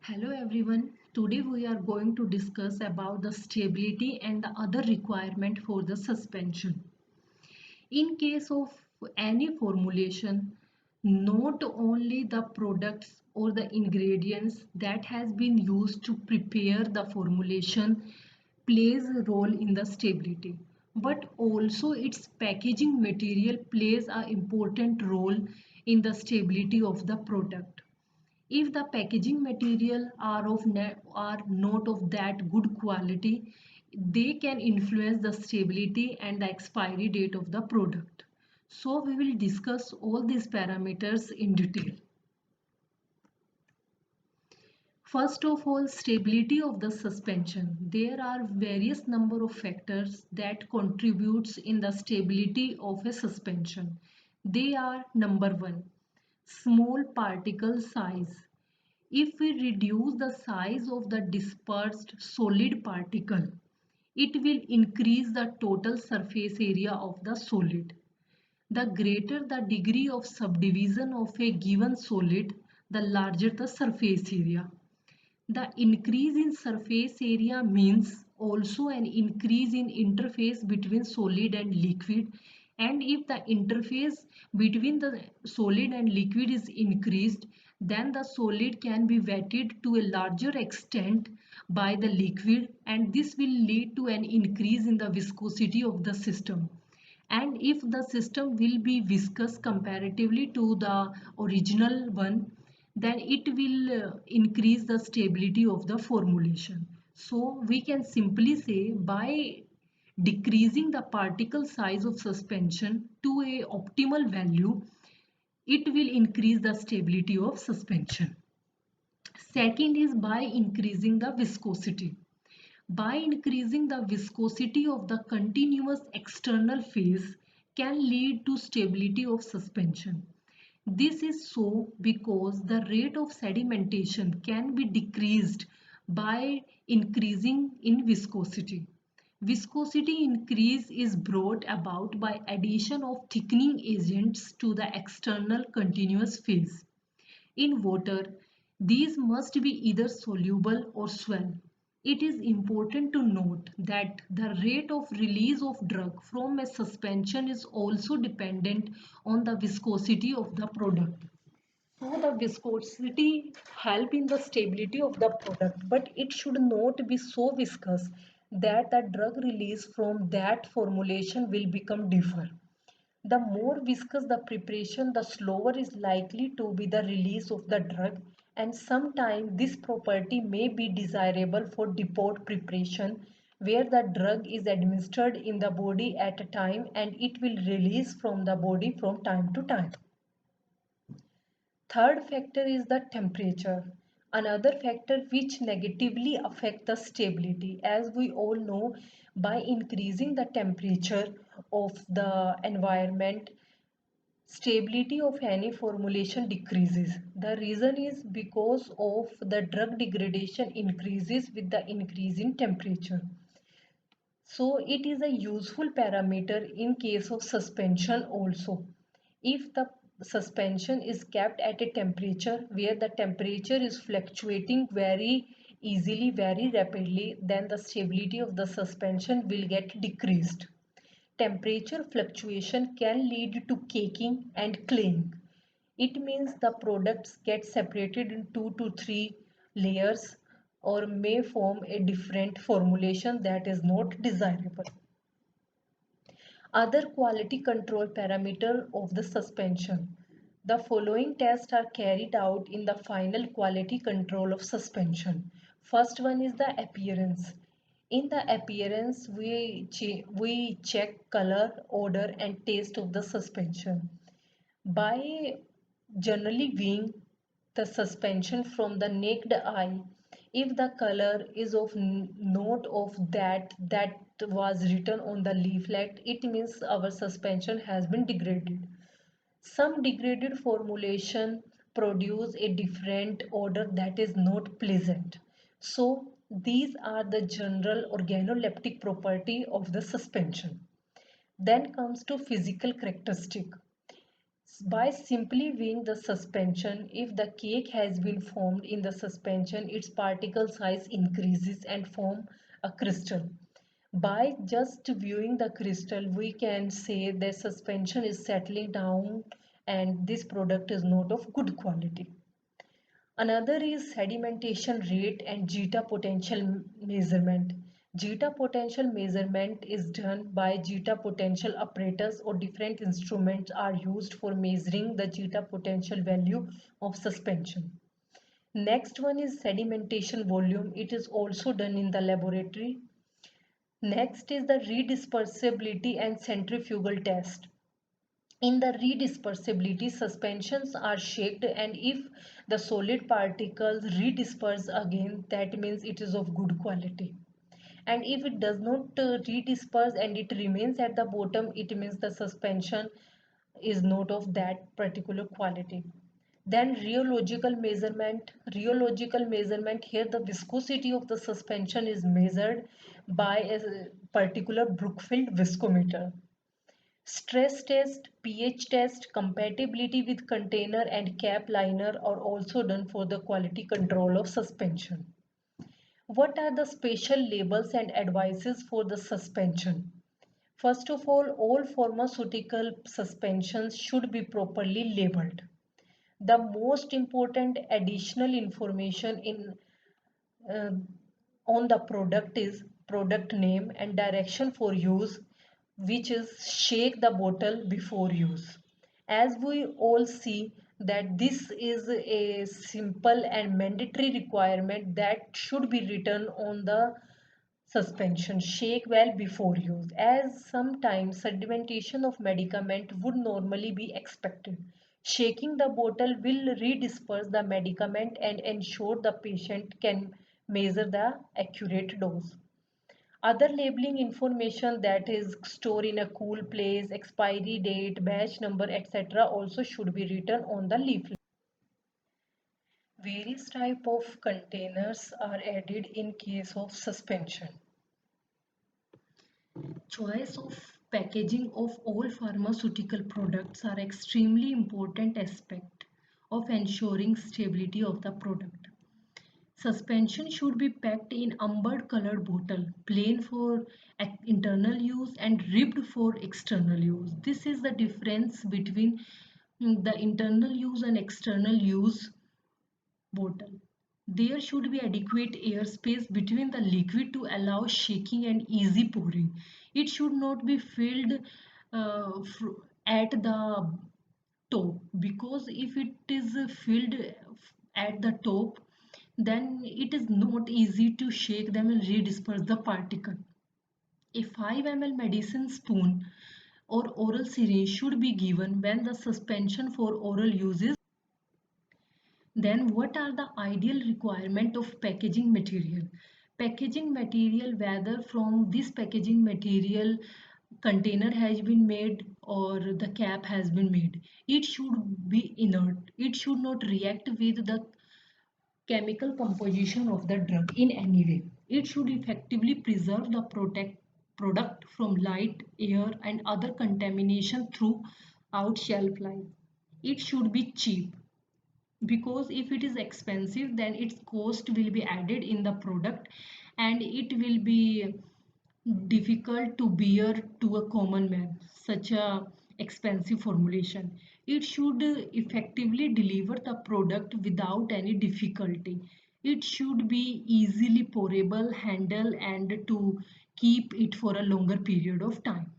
Hello everyone. Today we are going to discuss about the stability and the other requirement for the suspension. In case of any formulation, not only the products or the ingredients that has been used to prepare the formulation plays a role in the stability, but also its packaging material plays an important role in the stability of the product. If the packaging material are not of that good quality, they can influence the stability and the expiry date of the product. So we will discuss all these parameters in detail. First of all, stability of the suspension. There are various number of factors that contributes in the stability of a suspension. They are: number one, small particle size. If we reduce the size of the dispersed solid particle, it will increase the total surface area of the solid. The greater the degree of subdivision of a given solid, the larger the surface area. The increase in surface area means also an increase in interface between solid and liquid, and if the interface between the solid and liquid is increased, then the solid can be wetted to a larger extent by the liquid, and this will lead to an increase in the viscosity of the system. And if the system will be viscous comparatively to the original one, then it will increase the stability of the formulation. So we can simply say, by decreasing the particle size of suspension to a optimal value, it will increase the stability of suspension. Second is by increasing the viscosity. By increasing the viscosity of the continuous external phase can lead to stability of suspension. This is so because the rate of sedimentation can be decreased by increasing in viscosity. Viscosity increase is brought about by addition of thickening agents to the external continuous phase. In water, these must be either soluble or swell. It is important to note that the rate of release of drug from a suspension is also dependent on the viscosity of the product. So the viscosity help in the stability of the product, but it should not be so viscous that the drug release from that formulation will become differ. The more viscous the preparation, the slower is likely to be the release of the drug, and sometimes this property may be desirable for depot preparation where the drug is administered in the body at a time and it will release from the body from time to time. Third factor is the temperature. Another factor which negatively affect the stability. As we all know, by increasing the temperature of the environment, stability of any formulation decreases. The reason is because of the drug degradation increases with the increase in temperature. So it is a useful parameter in case of suspension also. If the suspension is kept at a temperature where the temperature is fluctuating very easily, very rapidly, then the stability of the suspension will get decreased. Temperature fluctuation can lead to caking and claying. It means the products get separated in 2 to 3 layers or may form a different formulation that is not desirable. Other quality control parameter of the suspension. The following tests are carried out in the final quality control of suspension. First one is the appearance. In the appearance, we check color, odor and taste of the suspension. By generally viewing the suspension from the naked eye, if the color is of note of that was written on the leaflet, it means our suspension has been degraded. Some degraded formulation produce a different odor that is not pleasant. So these are the general organoleptic property of the suspension. Then comes to physical characteristic. By simply weighing the suspension, if the cake has been formed in the suspension, its particle size increases and form a crystal. By just viewing the crystal, we can say the suspension is settling down and this product is not of good quality. Another is sedimentation rate and zeta potential measurement. Zeta potential measurement is done by zeta potential apparatus or different instruments are used for measuring the zeta potential value of suspension. Next one is sedimentation volume. It is also done in the laboratory. Next is the redispersibility and centrifugal test. In the redispersibility, suspensions are shaked and if the solid particles redisperse again, that means it is of good quality. And if it does not redisperse and it remains at the bottom, it means the suspension is not of that particular quality. Then rheological measurement, here the viscosity of the suspension is measured by a particular Brookfield viscometer. Stress test, pH test, compatibility with container and cap liner are also done for the quality control of suspension. What are the special labels and advices for the suspension? First of all pharmaceutical suspensions should be properly labeled. The most important additional information uh, on the product is product name and direction for use, which is shake the bottle before use. As we all see that this is a simple and mandatory requirement that should be written on the suspension. Shake well before use, as sometimes sedimentation of medicament would normally be expected. Shaking the bottle will redisperse the medicament and ensure the patient can measure the accurate dose. Other labeling information, that is store in a cool place, expiry date, batch number, etc. also should be written on the leaflet. Various type of containers are added in case of suspension. Choice of packaging of all pharmaceutical products are extremely important aspect of ensuring stability of the product. Suspension should be packed in amber colored bottle, plain for internal use and ribbed for external use. This is the difference between the internal use and external use bottle. There should be adequate airspace between the liquid to allow shaking and easy pouring. It should not be filled at the top, because if it is filled at the top, then it is not easy to shake them and redisperse the particle. A 5 ml medicine spoon or oral syringe should be given when the suspension for oral use is. Then what are the ideal requirement of packaging material? Packaging material, whether from this packaging material container has been made or the cap has been made, it should be inert. It should not react with the chemical composition of the drug in any way. It should effectively preserve the product from light, air and other contamination throughout shelf life. It should be cheap, because if it is expensive then its cost will be added in the product and it will be difficult to bear to a common man such a expensive formulation. It should effectively deliver the product without any difficulty. It should be easily pourable, handle and to keep it for a longer period of time.